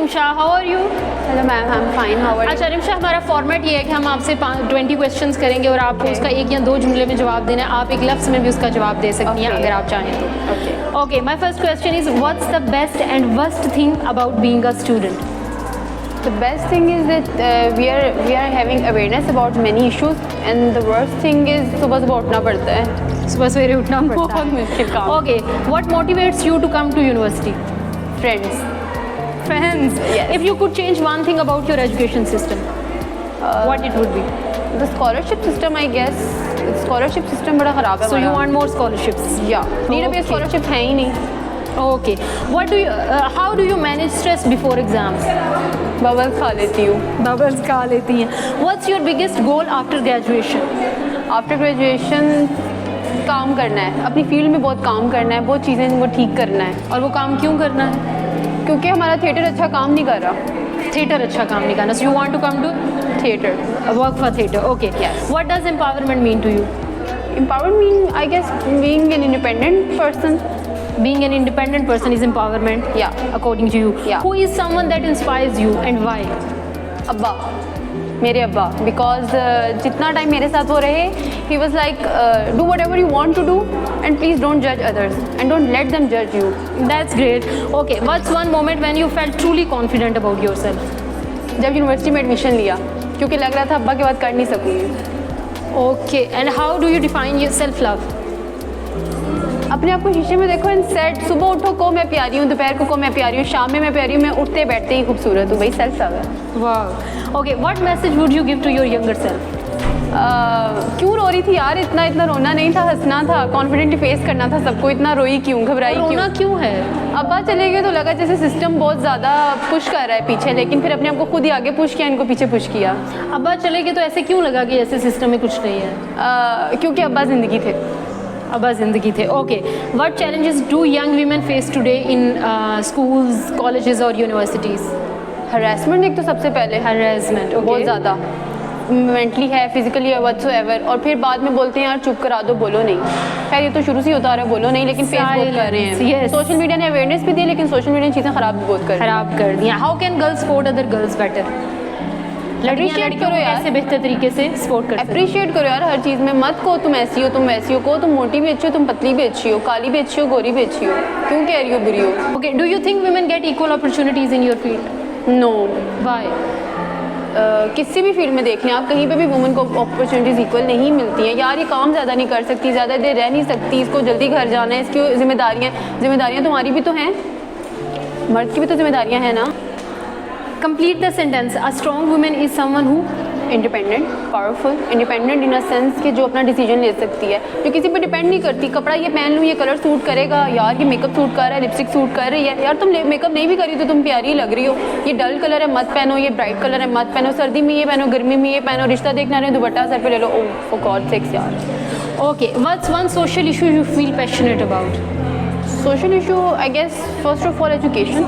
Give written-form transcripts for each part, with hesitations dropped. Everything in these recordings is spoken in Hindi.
Rimsha, how are you? Hello ma'am, I am fine, how are you? अच्छा रिमशा, हमारा फॉर्मेट ये है कि हम आपसे 20 क्वेश्चंस करेंगे और आपको उसका एक या दो जुमले में जवाब देना है। आप एक लफ्ज़ में भी उसका जवाब दे सकती हैं अगर आप चाहें तो। Okay, my first question is what's the best and worst thing about being a student? The best thing is that we are having awareness about many issues, and the worst thing is सुबह सुबह उठना पड़ता है। सुबह सवेरे उठना पड़ता बहुत है। मुश्किल काम। Okay, what motivates you to come to university? Friends. Friends. Yes. If you could change one thing about your education system, what it would be? The scholarship system, I guess. Scholarship system बड़ा ख़राब है। So you want more scholarships? Yeah. Need a scholarship है ही नहीं। Okay. What do you? How do you manage stress before exams? Bubbles खा लेती हूँ। Bubbles खा लेती हैं। What's your biggest goal after graduation? After graduation काम करना है, अपनी फील्ड में बहुत काम करना है, बहुत चीज़ें वो ठीक करना है। और वो काम क्यों करना है? क्योंकि हमारा थिएटर अच्छा काम नहीं कर रहा। थिएटर अच्छा काम नहीं करना। So you want to come to theatre. work for theatre? Okay. Yes. What does empowerment mean to you? Empowerment mean, I guess, being an independent person. Being an independent person is empowerment. Yeah. According to you. Yeah. Who is someone that inspires you and why? अब्बा, मेरे अब्बा, बिकॉज जितना टाइम मेरे साथ वो रहे, he was like do what ever you want to do and please don't जज others and don't let them जज you. That's great. Okay. What's one moment when you felt truly confident about yourself? जब यूनिवर्सिटी में एडमिशन लिया, क्योंकि लग रहा था अब्बा के बाद कर नहीं सकूँगी। Okay. And how do you define your self-love? अपने आप को शीशे में देखो एंड सेट, सुबह उठो को मैं प्यारी हूँ, दोपहर को मैं प्यारी हूँ, शाम में मैं प्यारी हूँ, मैं उठते बैठते ही खूबसूरत हूँ। भाई सेल्फ लव है। Wow. Okay. What message would you give to your younger self? क्यों रो रही थी यार? इतना रोना नहीं था, हंसना था, कॉन्फिडेंटली फेस करना था सबको। इतना रोई क्यों, घबराई क्यों? रोना क्यों है? अब्बा चले गए तो लगा जैसे सिस्टम बहुत ज़्यादा पुश कर रहा है पीछे, लेकिन फिर अपने आप को खुद ही आगे पुश किया, इनको पीछे पुश किया। अब्बा चले गए तो ऐसे क्यों लगा कि ऐसे सिस्टम में कुछ नहीं है? क्योंकि अब्बा ज़िंदगी थे। अब्बा ज़िंदगी थे। Okay, what challenges do young women face today in schools, colleges और यूनिवर्सिटीज़? हरासमेंट एक तो सबसे पहले, हरासमेंट बहुत ज़्यादा मेंटली है, फिजिकली है, व्हाटसोएवर। और फिर बाद में बोलते हैं यार चुप करा दो, बोलो नहीं। खैर ये तो शुरू से ही होता आ रहा है, बोलो नहीं, लेकिन फेस बहुत कर रहे हैं। Yes. सोशल मीडिया ने अवेयरनेस भी दी, लेकिन सोशल मीडिया ने चीज़ें ख़राब भी बहुत खराब कर दिया। How can girls support other girls better? लड़कियां करो यार, कैसे बेहतर तरीके से सपोर्ट कर सकती हैं? अप्रिशिएट करो यार हर चीज़ में। मत को तुम ऐसी हो, तुम वैसी हो, को तुम मोटी भी अच्छी हो, तुम पतली भी अच्छी हो, काली भी अच्छी हो, गोरी भी अच्छी हो। क्यों कह रही हो बुरी हो? Okay, do you think women get equal opportunities in your field? No. Why? किसी भी फील्ड में देख लें आप, कहीं पे भी वुमेन को अपॉर्चुनिटीज़ इक्वल नहीं मिलती हैं। यार ये काम ज़्यादा नहीं कर सकती, ज़्यादा देर रह नहीं सकती, इसको जल्दी घर जाना है, इसकी जिम्मेदारियाँ तुम्हारी भी तो हैं, मर्द की भी तो जिम्मेदारियाँ हैं ना। Complete the sentence. A strong women is someone who independent, powerful, independent in a sense कि जो अपना डिसीजन ले सकती है, जो किसी पे डिपेंड नहीं करती। कपड़ा ये पहन लूँ, ये कलर सूट करेगा, यार ये मेकअप सूट कर रहा है, लिपस्टिक सूट कर रही है, यार तुम मेकअप नहीं भी करी तो तुम प्यारी लग रही हो। ये डल कलर है मत पहनो, ये ब्राइट कलर है मत पहनो, सर्दी में ये पहनो, गर्मी में ये पहनो, रिश्ता देखना रहे दुपट्टा सर पे ले लो। ओह फॉर गॉड सेक्स यार। Okay, what's one social issue you feel passionate about? Social issue I guess first of all education,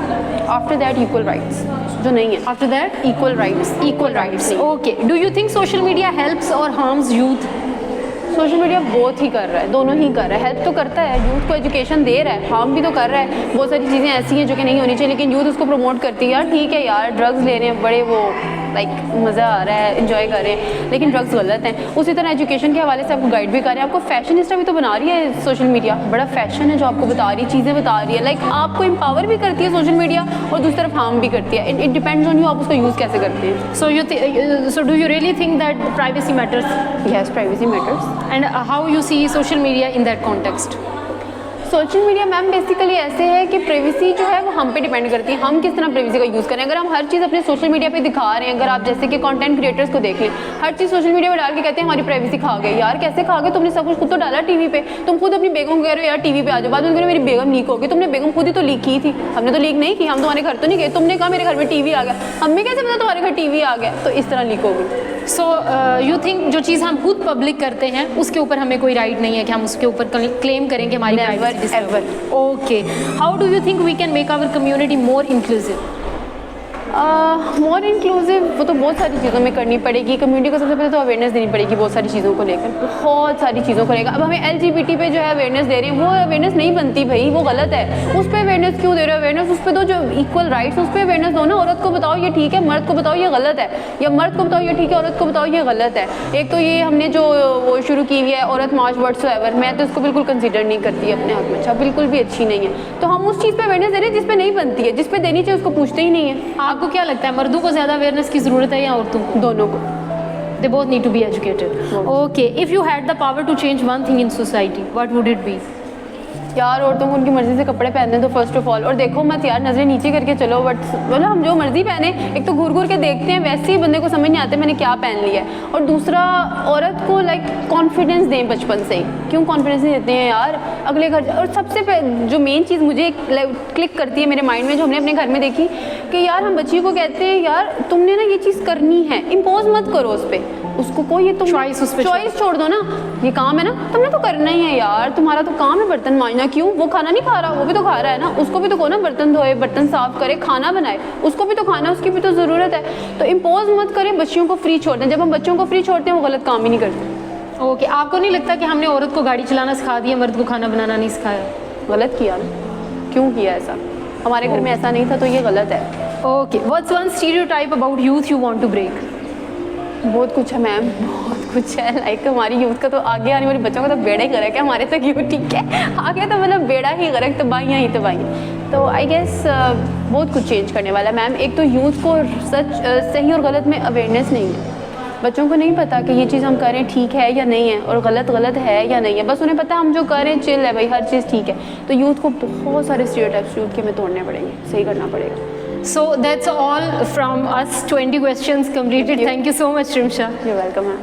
after that equal rights, जो नहीं है। After that equal rights. Equal rights. Okay, do you think social media helps or harms youth? Social media बहुत ही कर रहा है, दोनों ही कर रहा है। हेल्प तो करता है, यूथ को एजुकेशन दे रहा है, हार्म भी तो कर रहा है। बहुत सारी चीज़ें ऐसी हैं जो कि नहीं होनी चाहिए, लेकिन यूथ उसको प्रमोट करती है। यार ठीक है यार, ड्रग्स ले रहे हैं बड़े, वो लाइक मज़ा आ रहा है, इन्जॉय कर रहे हैं, लेकिन ड्रग्स गलत हैं। उसी तरह एजुकेशन के हवाले से आपको गाइड भी कर रहे हैं। आपको फैशनिस्टा भी तो बना रही है सोशल मीडिया, बड़ा फैशन है जो आपको बता रही है, चीज़ें बता रही है। लाइक आपको एम्पावर भी करती है सोशल मीडिया, और दूसरी तरफ हार्म भी करती है। इट डिपेंड्स ऑन यू, आप उसको यूज़ कैसे करते हैं। So do you really think that privacy matters? Yes, privacy matters. And how you see social media in that context? Social media ma'am basically ऐसे है कि प्राइवेसी जो है वो हम पे डिपेंड करती है, हम किस तरह प्राइवेसी का यूज़ करें। अगर हम हर चीज़ अपने सोशल मीडिया पे दिखा रहे हैं, अगर आप जैसे कि कंटेंट क्रिएटर्स को देख लें, हर चीज़ सोशल मीडिया पे डाल के कहते हैं हमारी प्राइवेसी खा गई। यार कैसे खा गए? तुमने सब कुछ खुद तो डाला टीवी पे, तुम खुद अपनी बेगम को कह रहे हो यार टीवी पे आ जाओ, बाद में कह रहे हो मेरी बेगम लीक होगी। तुमने बेगम खुद ही तो लीक की थी, हमने तो लीक नहीं की, हम तुम्हारे घर तो नहीं गए। तुमने कहा मेरे घर में टीवी आ गया, हमें कैसे पता तुम्हारे घर टीवी आ गया? तो इस तरह लीक होगी। सो यू थिंक जो चीज़ हम खुद पब्लिक करते हैं उसके ऊपर हमें कोई राइट नहीं है कि हम उसके ऊपर क्लेम करें कि हमारी privacy? Ever. Okay, how do you think we can make our community more inclusive? More inclusive वो तो बहुत सारी चीज़ों में करनी पड़ेगी। कम्युनिटी को सबसे पहले तो अवेयरनेस देनी पड़ेगी बहुत सारी चीज़ों को लेकर, बहुत सारी चीज़ों को लेकर। अब हमें LGBT पे जो है अवेयरनेस दे रहे हैं, वो अवेयरनेस नहीं बनती भाई, वो गलत है। उस पर अवेयरनेस क्यों दे रहे हो? अवेयरनेस उस पर दो जो इक्वल राइट्स, उस पर अवेयरनेस दो ना। औरत को बताओ ये ठीक है, मर्द को बताओ ये गलत है, या मर्द को बताओ ये ठीक है, औरत को बताओ ये गलत है। एक तो ये हमने जो वो शुरू की हुई है औरत मार्च व्हाट्सोएवर, मैं तो इसको बिल्कुल कंसिडर नहीं करती अपने हक में, अच्छा बिल्कुल भी अच्छी नहीं है। तो हम उस चीज़ पे अवेयरनेस दे रहे हैं जिस पे नहीं बनती है, जिस पे देनी चाहिए उसको पूछते ही नहीं है। आपको क्या लगता है मर्दों को ज़्यादा अवेयरनेस की ज़रूरत है या औरतों को? दोनों को। They both need to be educated. Okay, if you had the power to change one thing in society, what would it be? यार औरतों को उनकी मर्ज़ी से कपड़े पहनने दो फर्स्ट ऑफ ऑल, और देखो मत यार नज़रें नीचे करके चलो, बट मतलब हम जो मर्ज़ी पहने, एक तो घूर घूर के देखते हैं, वैसे ही बंदे को समझ नहीं आते मैंने क्या पहन लिया है। और दूसरा औरत को लाइक कॉन्फिडेंस दें बचपन से ही। क्यों कॉन्फिडेंस नहीं देते हैं यार? अगले घर, और सबसे जो मेन चीज़ मुझे क्लिक करती है मेरे माइंड में, जो हमने अपने घर में देखी कि यार हम बच्ची को कहते हैं यार तुमने ना ये चीज़ करनी है, इम्पोज मत करो उस पर, उसको कोई ये तुम चॉइस छोड़ दो ना, ये काम है ना तुमने तो करना ही है यार, तुम्हारा तो काम है बर्तन मांजना। क्यों? वो खाना नहीं खा रहा, वो भी तो खा रहा है ना, उसको भी तो कहो ना बर्तन धोए, बर्तन साफ करे, खाना बनाए, उसको भी तो खाना, उसकी भी तो ज़रूरत है। तो इम्पोज मत करें, बच्चियों को फ्री छोड़ दें। जब हम बच्चों को फ्री छोड़ते हैं वो गलत काम ही नहीं करते। ओके, आपको नहीं लगता कि हमने औरत को गाड़ी चलाना सिखा दिया, मर्द को खाना बनाना नहीं सिखाया? गलत किया ना, क्यों किया ऐसा? हमारे घर में ऐसा नहीं था, तो ये गलत है। Okay, what's one stereotype about youth you want to break? बहुत कुछ है मैम, बहुत कुछ है। लाइक हमारी यूथ का तो आगे आने वाले बच्चों का तो बेड़ा ही गर्क है, हमारे तक यूथ ठीक है, आगे तो मतलब बेड़ा ही गर्क, तबाहियाँ ही तबाहियाँ। तो आई गेस बहुत कुछ चेंज करने वाला है मैम। एक तो यूथ को सही और गलत में अवेयरनेस नहीं है, बच्चों को नहीं पता कि ये चीज़ हम करें ठीक है या नहीं है, और गलत है या नहीं है, बस उन्हें पता है हम जो करें चिल है भाई, हर चीज़ ठीक है। तो यूथ को बहुत सारे स्टीरियोटाइप्स यूथ के में तोड़ने पड़ेंगे, सही करना पड़ेगा। So that's all from us. 20 questions completed. Thank you so much, Rimsha. You're welcome, ma'am.